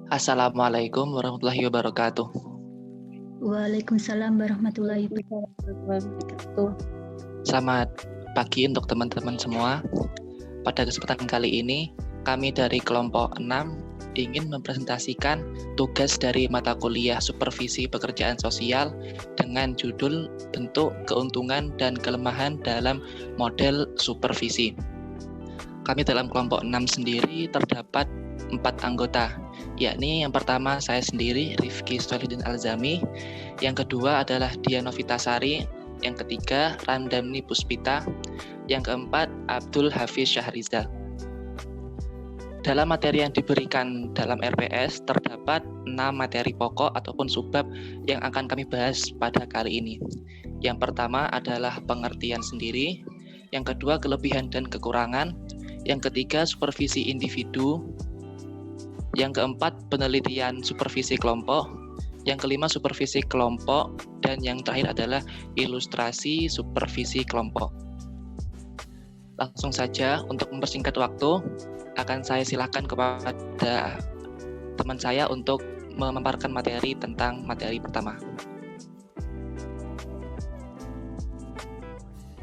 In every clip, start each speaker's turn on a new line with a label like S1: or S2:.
S1: Assalamualaikum warahmatullahi wabarakatuh.
S2: Waalaikumsalam warahmatullahi wabarakatuh.
S1: Selamat pagi untuk teman-teman semua. Pada kesempatan kali ini, kami dari kelompok 6 ingin mempresentasikan tugas dari mata kuliah Supervisi Pekerjaan Sosial dengan judul Bentuk, Keuntungan, dan Kelemahan dalam Model Supervisi. Kami dalam kelompok 6 sendiri terdapat 4 anggota, yakni yang pertama saya sendiri, Rifki Solidin Alzami, yang kedua adalah Dian Novitasari, yang ketiga Randamni Puspita, yang keempat Abdul Hafiz Syahrizal. Dalam materi yang diberikan dalam RPS terdapat 6 materi pokok ataupun subbab yang akan kami bahas pada kali ini. Yang pertama adalah pengertian sendiri, yang kedua kelebihan dan kekurangan, yang ketiga supervisi individu, yang keempat penelitian supervisi kelompok, yang kelima supervisi kelompok, dan yang terakhir adalah ilustrasi supervisi kelompok. Langsung saja untuk mempersingkat waktu, akan saya silakan kepada teman saya untuk memaparkan materi tentang materi pertama.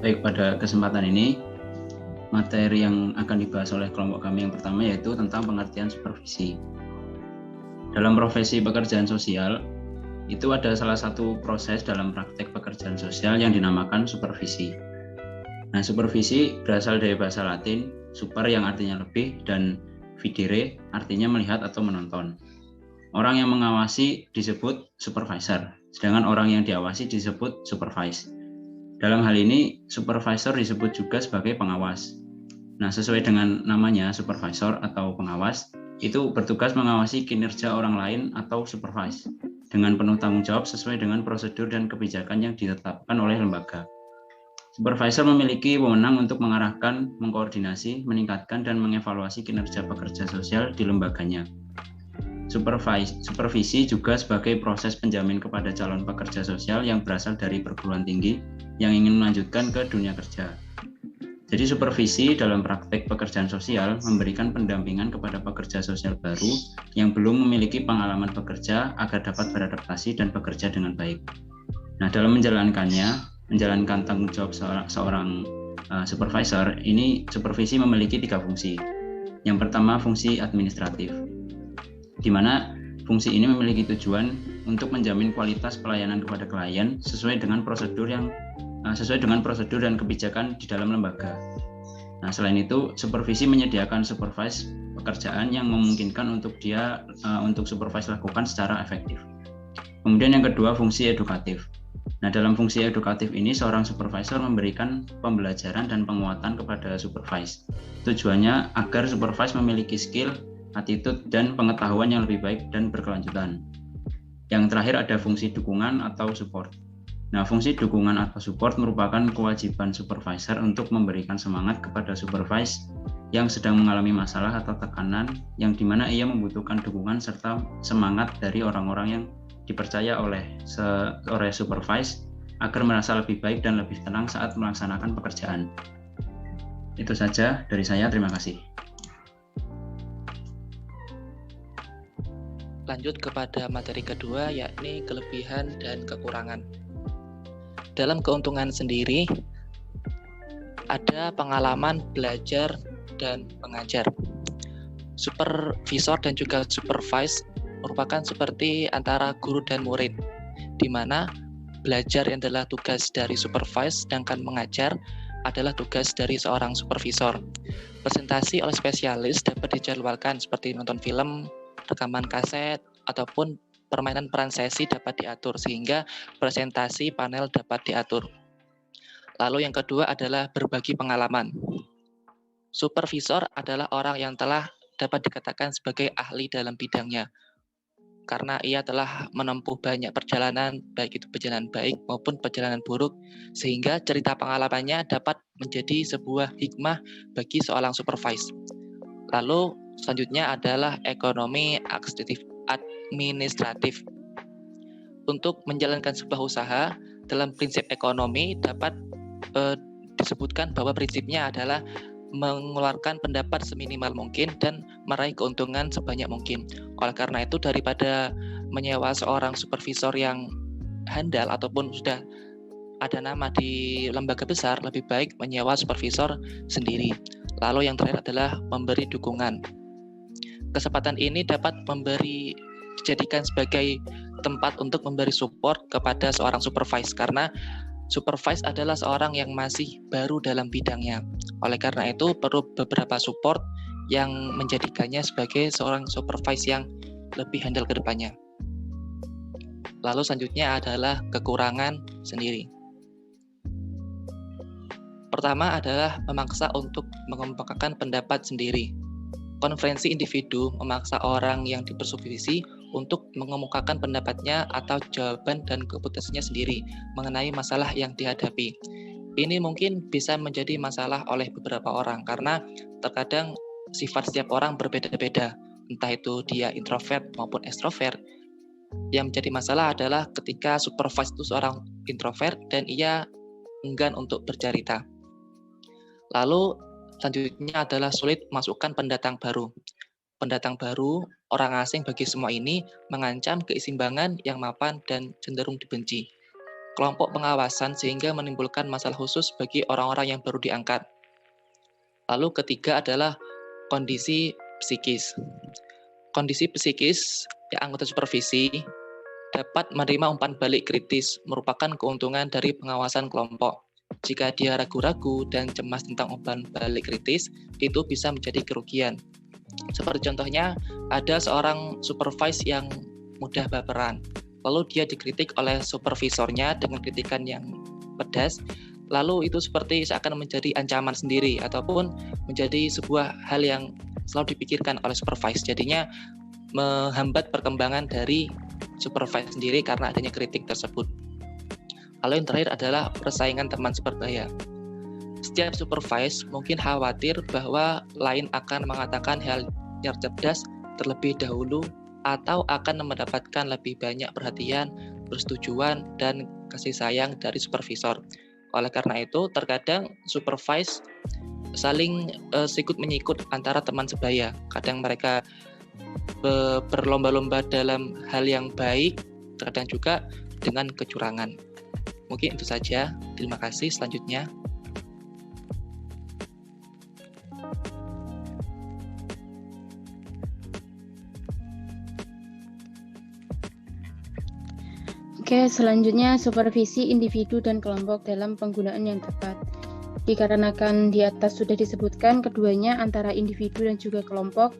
S3: Baik, pada kesempatan ini, materi yang akan dibahas oleh kelompok kami yang pertama yaitu tentang pengertian supervisi. Dalam profesi pekerjaan sosial, itu ada salah satu proses dalam praktek pekerjaan sosial yang dinamakan supervisi. Nah, supervisi berasal dari bahasa Latin, super yang artinya lebih, dan videre artinya melihat atau menonton. Orang yang mengawasi disebut supervisor, sedangkan orang yang diawasi disebut supervise. Dalam hal ini, supervisor disebut juga sebagai pengawas. Nah, sesuai dengan namanya, supervisor atau pengawas, itu bertugas mengawasi kinerja orang lain atau supervise, dengan penuh tanggung jawab sesuai dengan prosedur dan kebijakan yang ditetapkan oleh lembaga. Supervisor memiliki wewenang untuk mengarahkan, mengkoordinasi, meningkatkan, dan mengevaluasi kinerja pekerja sosial di lembaganya. Supervisi juga sebagai proses penjamin kepada calon pekerja sosial yang berasal dari perguruan tinggi yang ingin melanjutkan ke dunia kerja. Jadi supervisi dalam praktek pekerjaan sosial memberikan pendampingan kepada pekerja sosial baru yang belum memiliki pengalaman bekerja agar dapat beradaptasi dan bekerja dengan baik. Nah, dalam menjalankan tanggung jawab seorang supervisor, ini supervisi memiliki 3 fungsi. Yang pertama, fungsi administratif, di mana fungsi ini memiliki tujuan untuk menjamin kualitas pelayanan kepada klien sesuai dengan prosedur dan kebijakan di dalam lembaga. Nah, selain itu, supervisi menyediakan supervise pekerjaan yang memungkinkan untuk supervise lakukan secara efektif. Kemudian yang kedua, fungsi edukatif. Nah, dalam fungsi edukatif ini seorang supervisor memberikan pembelajaran dan penguatan kepada supervise. Tujuannya agar supervise memiliki skill, attitude, dan pengetahuan yang lebih baik dan berkelanjutan. Yang terakhir ada fungsi dukungan atau support. Nah, fungsi dukungan atau support merupakan kewajiban supervisor untuk memberikan semangat kepada supervise yang sedang mengalami masalah atau tekanan, yang dimana ia membutuhkan dukungan serta semangat dari orang-orang yang dipercaya oleh supervise agar merasa lebih baik dan lebih tenang saat melaksanakan pekerjaan. Itu saja dari saya, terima kasih.
S1: Lanjut kepada materi kedua, yakni kelebihan dan kekurangan. Dalam keuntungan sendiri, ada pengalaman belajar dan mengajar. Supervisor dan juga supervise merupakan seperti antara guru dan murid, di mana belajar adalah tugas dari supervise, sedangkan mengajar adalah tugas dari seorang supervisor. Presentasi oleh spesialis dapat dijadwalkan seperti nonton film, rekaman kaset, ataupun permainan peran sesi dapat diatur, sehingga presentasi panel dapat diatur. Lalu yang kedua adalah berbagi pengalaman. Supervisor adalah orang yang telah dapat dikatakan sebagai ahli dalam bidangnya, karena ia telah menempuh banyak perjalanan, baik itu perjalanan baik maupun perjalanan buruk, sehingga cerita pengalamannya dapat menjadi sebuah hikmah bagi seorang supervise. Lalu selanjutnya adalah ekonomi administratif. Untuk menjalankan sebuah usaha, dalam prinsip ekonomi dapat disebutkan bahwa prinsipnya adalah mengeluarkan pendapat seminimal mungkin dan meraih keuntungan sebanyak mungkin. Oleh karena itu, daripada menyewa seorang supervisor yang handal ataupun sudah ada nama di lembaga besar, lebih baik menyewa supervisor sendiri. Lalu yang terakhir adalah memberi dukungan. Kesempatan ini dapat dijadikan sebagai tempat untuk memberi support kepada seorang supervise, karena supervise adalah seorang yang masih baru dalam bidangnya. Oleh karena itu, perlu beberapa support yang menjadikannya sebagai seorang supervise yang lebih handal ke depannya. Lalu selanjutnya adalah kekurangan sendiri. Pertama adalah memaksa untuk mengemukakan pendapat sendiri. Konferensi individu memaksa orang yang dipersupervisi untuk mengemukakan pendapatnya atau jawaban dan keputusannya sendiri mengenai masalah yang dihadapi. Ini mungkin bisa menjadi masalah oleh beberapa orang karena terkadang sifat setiap orang berbeda-beda, entah itu dia introvert maupun extrovert. Yang menjadi masalah adalah ketika supervise itu seorang introvert dan ia enggan untuk bercerita. Lalu selanjutnya adalah sulit masukkan pendatang baru. Pendatang baru, orang asing bagi semua ini mengancam keseimbangan yang mapan dan cenderung dibenci. Kelompok pengawasan sehingga menimbulkan masalah khusus bagi orang-orang yang baru diangkat. Lalu ketiga adalah kondisi psikis. Kondisi psikis yang anggota supervisi dapat menerima umpan balik kritis, merupakan keuntungan dari pengawasan kelompok. Jika dia ragu-ragu dan cemas tentang umpan balik kritis, itu bisa menjadi kerugian. Seperti contohnya, ada seorang supervise yang mudah baperan, lalu dia dikritik oleh supervisornya dengan kritikan yang pedas, lalu itu seperti seakan menjadi ancaman sendiri ataupun menjadi sebuah hal yang selalu dipikirkan oleh supervise. Jadinya menghambat perkembangan dari supervise sendiri karena adanya kritik tersebut. Lalu yang terakhir adalah persaingan teman sebaya. Setiap supervise mungkin khawatir bahwa lain akan mengatakan hal yang cerdas terlebih dahulu atau akan mendapatkan lebih banyak perhatian, persetujuan, dan kasih sayang dari supervisor. Oleh karena itu, terkadang supervise saling sikut menyikut antara teman sebaya. Kadang mereka berlomba-lomba dalam hal yang baik, terkadang juga dengan kecurangan. Mungkin itu saja. Terima kasih. Selanjutnya.
S2: Oke, selanjutnya supervisi individu dan kelompok dalam penggunaan yang tepat. Dikarenakan di atas sudah disebutkan keduanya antara individu dan juga kelompok,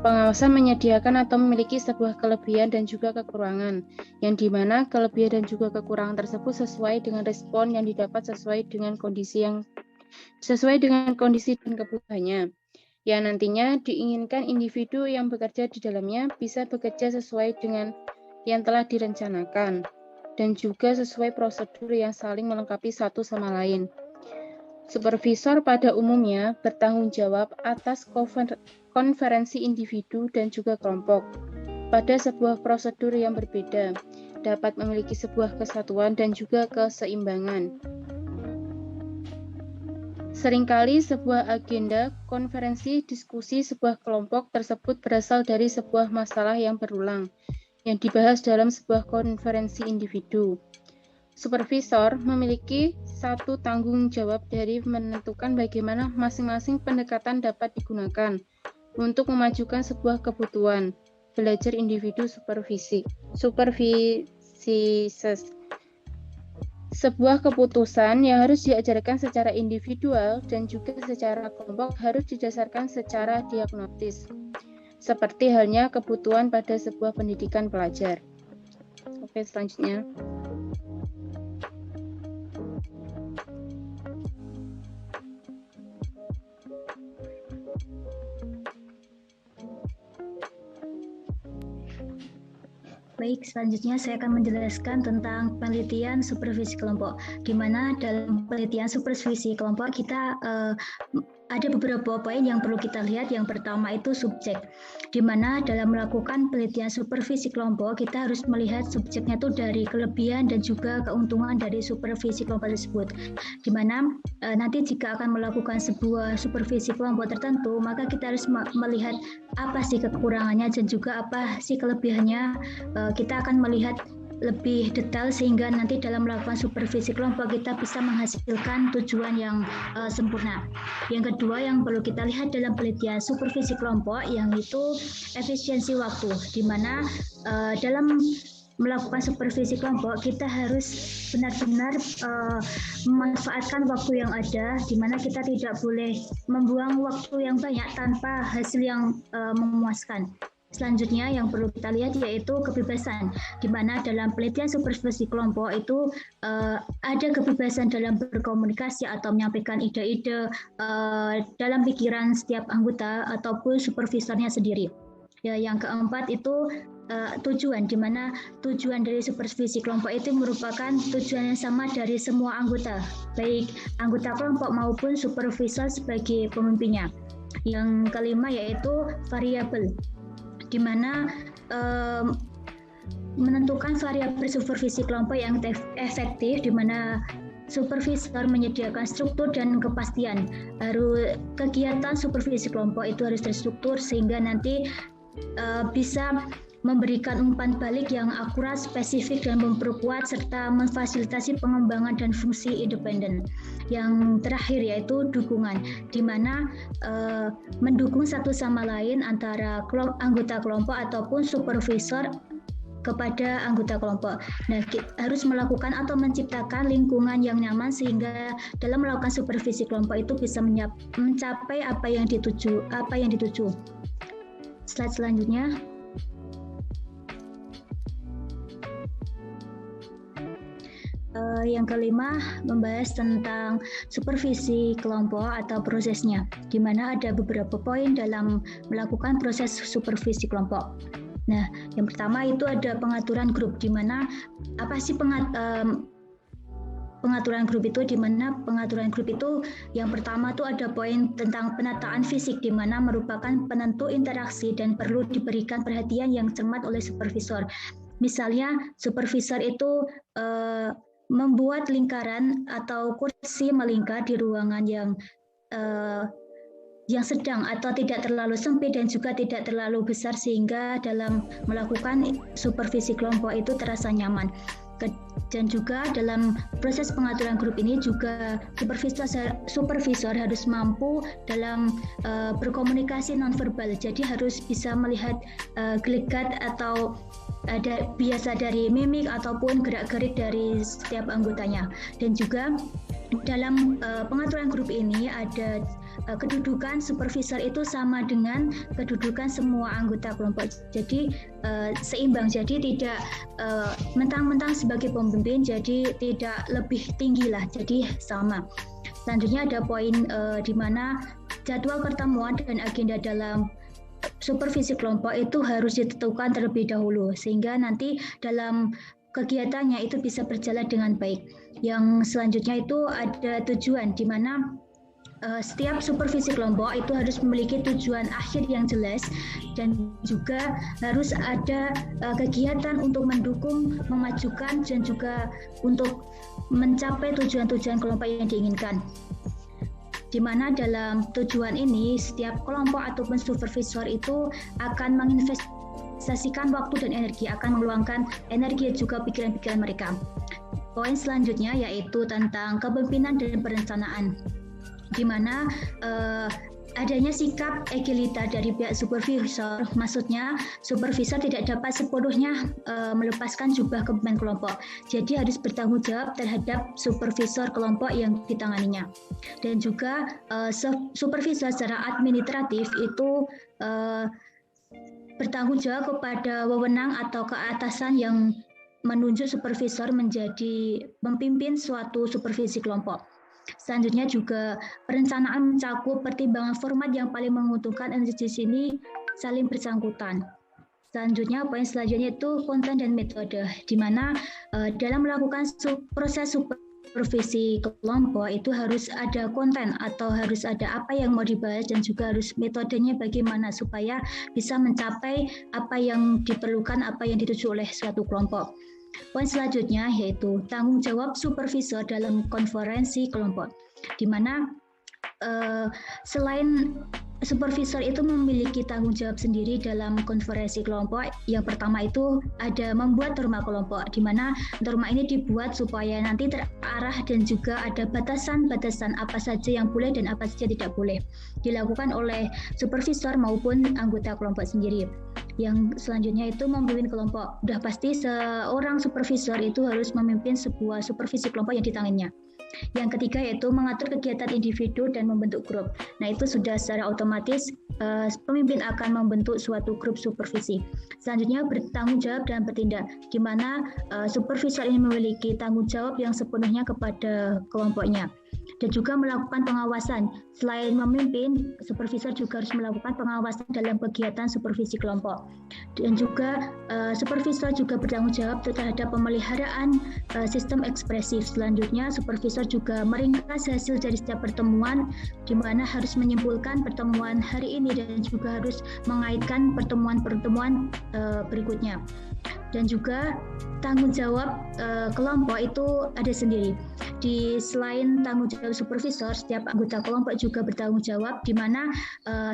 S2: pengawasan menyediakan atau memiliki sebuah kelebihan dan juga kekurangan, yang dimana kelebihan dan juga kekurangan tersebut sesuai dengan respon yang didapat sesuai dengan kondisi dan kebutuhannya. Yang nantinya diinginkan individu yang bekerja di dalamnya bisa bekerja sesuai dengan yang telah direncanakan dan juga sesuai prosedur yang saling melengkapi satu sama lain. Supervisor pada umumnya bertanggung jawab atas konferensi individu dan juga kelompok pada sebuah prosedur yang berbeda, dapat memiliki sebuah kesatuan dan juga keseimbangan. Seringkali sebuah agenda konferensi diskusi sebuah kelompok tersebut berasal dari sebuah masalah yang berulang, yang dibahas dalam sebuah konferensi individu. Supervisor memiliki satu tanggung jawab dari menentukan bagaimana masing-masing pendekatan dapat digunakan untuk memajukan sebuah kebutuhan belajar individu supervisi. Sebuah keputusan yang harus diajarkan secara individual dan juga secara kelompok harus didasarkan secara diagnotis, seperti halnya kebutuhan pada sebuah pendidikan pelajar. Oke, selanjutnya.
S4: Baik, selanjutnya saya akan menjelaskan tentang penelitian supervisi kelompok. Di mana dalam penelitian supervisi kelompok kita ada beberapa poin yang perlu kita lihat. Yang pertama itu subjek, di mana dalam melakukan penelitian supervisi kelompok kita harus melihat subjeknya itu dari kelebihan dan juga keuntungan dari supervisi kelompok tersebut. Di mana nanti jika akan melakukan sebuah supervisi kelompok tertentu, maka kita harus melihat apa sih kekurangannya dan juga apa sih kelebihannya. Kita akan melihat lebih detail sehingga nanti dalam melakukan supervisi kelompok kita bisa menghasilkan tujuan yang sempurna. Yang kedua yang perlu kita lihat dalam penelitian supervisi kelompok yang itu efisiensi waktu, di mana dalam melakukan supervisi kelompok kita harus benar-benar memanfaatkan waktu yang ada, di mana kita tidak boleh membuang waktu yang banyak tanpa hasil yang memuaskan. Selanjutnya yang perlu kita lihat yaitu kebebasan, di mana dalam penelitian supervisi kelompok itu ada kebebasan dalam berkomunikasi atau menyampaikan ide-ide dalam pikiran setiap anggota ataupun supervisornya sendiri. Ya, yang keempat itu tujuan, di mana tujuan dari supervisi kelompok itu merupakan tujuan yang sama dari semua anggota, baik anggota kelompok maupun supervisor sebagai pemimpinnya. Yang kelima yaitu variabel, di mana menentukan variabel supervisi kelompok yang efektif, di mana supervisor menyediakan struktur dan kepastian. Kegiatan supervisi kelompok itu harus terstruktur sehingga nanti bisa memberikan umpan balik yang akurat, spesifik, dan memperkuat serta memfasilitasi pengembangan dan fungsi independen. Yang terakhir yaitu dukungan, di mana mendukung satu sama lain antara anggota kelompok ataupun supervisor kepada anggota kelompok. Nah, kita harus melakukan atau menciptakan lingkungan yang nyaman sehingga dalam melakukan supervisi kelompok itu bisa mencapai apa yang dituju. Slide selanjutnya. Yang kelima membahas tentang supervisi kelompok atau prosesnya, di mana ada beberapa poin dalam melakukan proses supervisi kelompok. Nah, yang pertama itu ada pengaturan grup, di mana apa sih pengaturan grup itu, di mana pengaturan grup itu yang pertama itu ada poin tentang penataan fisik, di mana merupakan penentu interaksi dan perlu diberikan perhatian yang cermat oleh supervisor. Misalnya supervisor itu membuat lingkaran atau kursi melingkar di ruangan yang sedang atau tidak terlalu sempit dan juga tidak terlalu besar sehingga dalam melakukan supervisi kelompok itu terasa nyaman. Dan juga dalam proses pengaturan grup ini juga supervisor harus mampu dalam berkomunikasi nonverbal. Jadi harus bisa melihat gelagat atau ada biasa dari mimik ataupun gerak-gerik dari setiap anggotanya. Dan juga dalam pengaturan grup ini ada kedudukan supervisor itu sama dengan kedudukan semua anggota kelompok. Jadi seimbang, jadi tidak mentang-mentang sebagai pemimpin, jadi tidak lebih tinggi lah, jadi sama. Selanjutnya ada poin di mana jadwal pertemuan dan agenda dalam supervisi kelompok itu harus ditentukan terlebih dahulu sehingga nanti dalam kegiatannya itu bisa berjalan dengan baik. Yang selanjutnya itu ada tujuan, di mana setiap supervisi kelompok itu harus memiliki tujuan akhir yang jelas dan juga harus ada kegiatan untuk mendukung, memajukan dan juga untuk mencapai tujuan-tujuan kelompok yang diinginkan. Di mana dalam tujuan ini setiap kelompok ataupun supervisor itu akan menginvestasikan waktu dan energi, akan meluangkan energi dan juga pikiran-pikiran mereka. Poin selanjutnya yaitu tentang kepemimpinan dan perencanaan, di mana adanya sikap egaliter dari pihak supervisor, maksudnya supervisor tidak dapat sepenuhnya melepaskan jubah kepemimpinan kelompok. Jadi harus bertanggung jawab terhadap supervisor kelompok yang ditanganinya. Dan juga supervisor secara administratif itu bertanggung jawab kepada wewenang atau keatasan yang menunjuk supervisor menjadi memimpin suatu supervisi kelompok. Selanjutnya juga perencanaan mencakup pertimbangan format yang paling menguntungkan dan di sini saling bersangkutan. Selanjutnya poin selanjutnya itu konten dan metode, di mana dalam melakukan proses supervisi kelompok itu harus ada konten atau harus ada apa yang mau dibahas dan juga harus metodenya bagaimana supaya bisa mencapai apa yang diperlukan, apa yang dituju oleh suatu kelompok. Poin selanjutnya yaitu tanggung jawab supervisor dalam konferensi kelompok, di mana selain supervisor itu memiliki tanggung jawab sendiri dalam konferensi kelompok. Yang pertama itu ada membuat norma kelompok, di mana norma ini dibuat supaya nanti terarah dan juga ada batasan-batasan apa saja yang boleh dan apa saja tidak boleh dilakukan oleh supervisor maupun anggota kelompok sendiri. Yang selanjutnya itu memimpin kelompok. Udah pasti seorang supervisor itu harus memimpin sebuah supervisi kelompok yang di tangannya. Yang ketiga yaitu mengatur kegiatan individu dan membentuk grup. Nah, itu sudah secara otomatis pemimpin akan membentuk suatu grup supervisi. Selanjutnya bertanggung jawab dan bertindak, di mana supervisor ini memiliki tanggung jawab yang sepenuhnya kepada kelompoknya. Dan juga melakukan pengawasan. Selain memimpin, supervisor juga harus melakukan pengawasan dalam kegiatan supervisi kelompok. Dan juga supervisor juga bertanggung jawab terhadap pemeliharaan sistem ekspresif. Selanjutnya, supervisor juga meringkas hasil dari setiap pertemuan, di mana harus menyimpulkan pertemuan hari ini dan juga harus mengaitkan pertemuan-pertemuan berikutnya. Dan juga tanggung jawab kelompok itu ada sendiri. Selain tanggung jawab supervisor, setiap anggota kelompok juga bertanggung jawab, di mana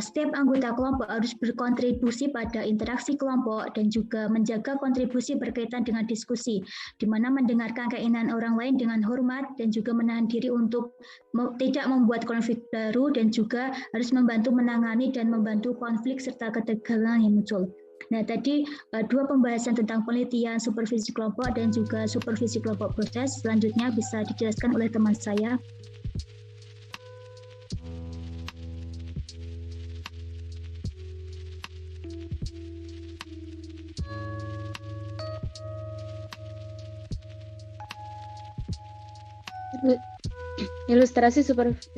S4: setiap anggota kelompok harus berkontribusi pada interaksi kelompok dan juga menjaga kontribusi berkaitan dengan diskusi, di mana mendengarkan keinginan orang lain dengan hormat dan juga menahan diri untuk tidak membuat konflik baru dan juga harus membantu menangani dan membantu konflik serta ketegangan yang muncul. Nah, tadi dua pembahasan tentang penelitian supervisi kelompok dan juga supervisi kelompok proses. Selanjutnya bisa dijelaskan oleh teman saya.
S2: Ilustrasi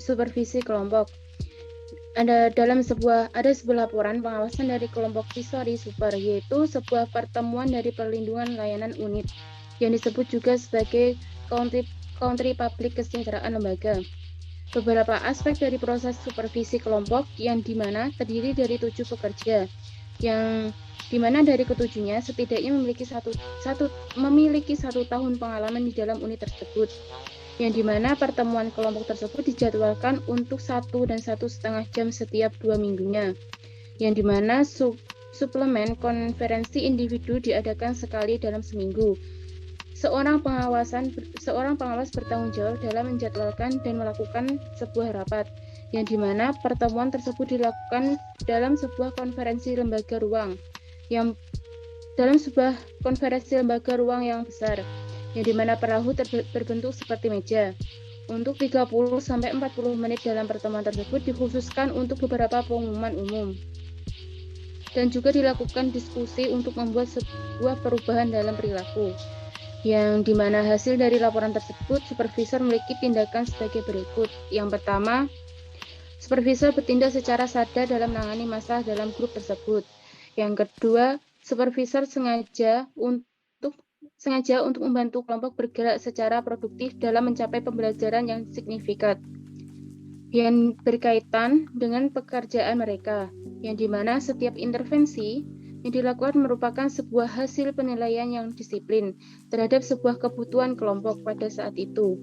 S2: supervisi kelompok. Ada sebuah laporan pengawasan dari kelompok Visori Super, yaitu sebuah pertemuan dari perlindungan layanan unit yang disebut juga sebagai country public kesejahteraan lembaga. Beberapa aspek dari proses supervisi kelompok yang dimana terdiri dari 7 pekerja, yang dimana dari ketujuhnya setidaknya memiliki satu tahun pengalaman di dalam unit tersebut, yang dimana pertemuan kelompok tersebut dijadwalkan untuk 1 dan 1,5 jam setiap 2 minggunya, yang dimana suplemen konferensi individu diadakan sekali dalam seminggu. Seorang pengawas bertanggung jawab dalam menjadwalkan dan melakukan sebuah rapat, yang dimana pertemuan tersebut dilakukan dalam sebuah konferensi lembaga ruang yang besar, yang dimana perahu berbentuk seperti meja. Untuk 30-40 menit dalam pertemuan tersebut dikhususkan untuk beberapa pengumuman umum. Dan juga dilakukan diskusi untuk membuat sebuah perubahan dalam perilaku. Yang dimana hasil dari laporan tersebut, supervisor memiliki tindakan sebagai berikut. Yang pertama, supervisor bertindak secara sadar dalam menangani masalah dalam grup tersebut. Yang kedua, supervisor sengaja untuk membantu kelompok bergerak secara produktif dalam mencapai pembelajaran yang signifikan yang berkaitan dengan pekerjaan mereka, yang dimana setiap intervensi yang dilakukan merupakan sebuah hasil penilaian yang disiplin terhadap sebuah kebutuhan kelompok pada saat itu,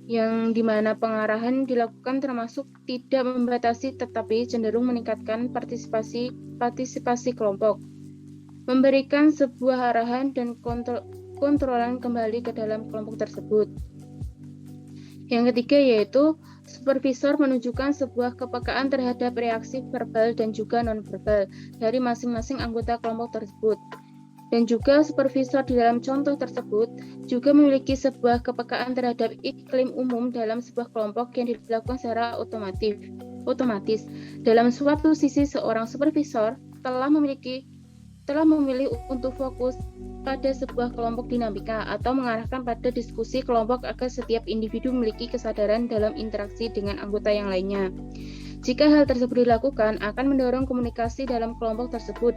S2: yang dimana pengarahan dilakukan termasuk tidak membatasi tetapi cenderung meningkatkan partisipasi kelompok, memberikan sebuah arahan dan kontrolan kembali ke dalam kelompok tersebut. Yang ketiga yaitu supervisor menunjukkan sebuah kepekaan terhadap reaksi verbal dan juga non-verbal dari masing-masing anggota kelompok tersebut. Dan juga supervisor di dalam contoh tersebut juga memiliki sebuah kepekaan terhadap iklim umum dalam sebuah kelompok yang dilakukan secara otomatis. Dalam suatu sisi, seorang supervisor telah memilih untuk fokus pada sebuah kelompok dinamika atau mengarahkan pada diskusi kelompok agar setiap individu memiliki kesadaran dalam interaksi dengan anggota yang lainnya. Jika hal tersebut dilakukan, akan mendorong komunikasi dalam kelompok tersebut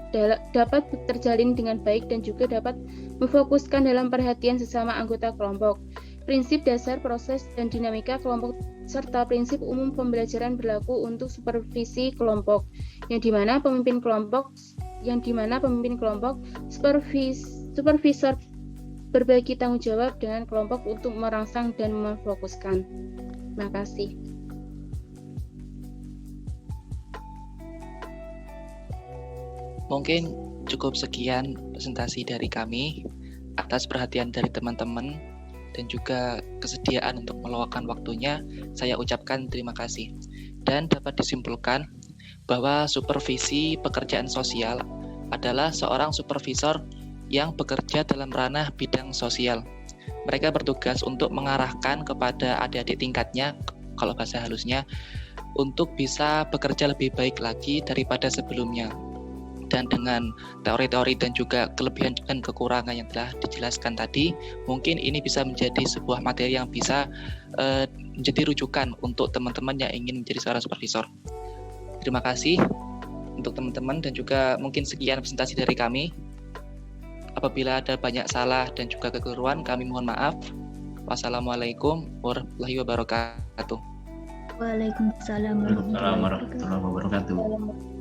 S2: dapat terjalin dengan baik dan juga dapat memfokuskan dalam perhatian sesama anggota kelompok. prinsip dasar proses dan dinamika kelompok, serta prinsip umum pembelajaran berlaku untuk supervisi kelompok, yang dimana pemimpin kelompok, supervisor berbagi tanggung jawab dengan kelompok untuk merangsang dan memfokuskan. Terima kasih.
S1: Mungkin cukup sekian presentasi dari kami. Atas perhatian dari teman-teman dan juga kesediaan untuk meluangkan waktunya, saya ucapkan terima kasih. Dan dapat disimpulkan bahwa supervisi pekerjaan sosial adalah seorang supervisor yang bekerja dalam ranah bidang sosial. Mereka bertugas untuk mengarahkan kepada adik-adik tingkatnya, kalau bahasa halusnya, untuk bisa bekerja lebih baik lagi daripada sebelumnya. Dan dengan teori-teori dan juga kelebihan dan kekurangan yang telah dijelaskan tadi, mungkin ini bisa menjadi sebuah materi yang bisa menjadi rujukan untuk teman-teman yang ingin menjadi seorang supervisor. Terima kasih untuk teman-teman dan juga mungkin sekian presentasi dari kami. Apabila ada banyak salah dan juga kekeliruan, kami mohon maaf. Wassalamualaikum warahmatullahi wabarakatuh.
S4: Waalaikumsalam
S3: Waalaikumsalam warahmatullahi wabarakatuh.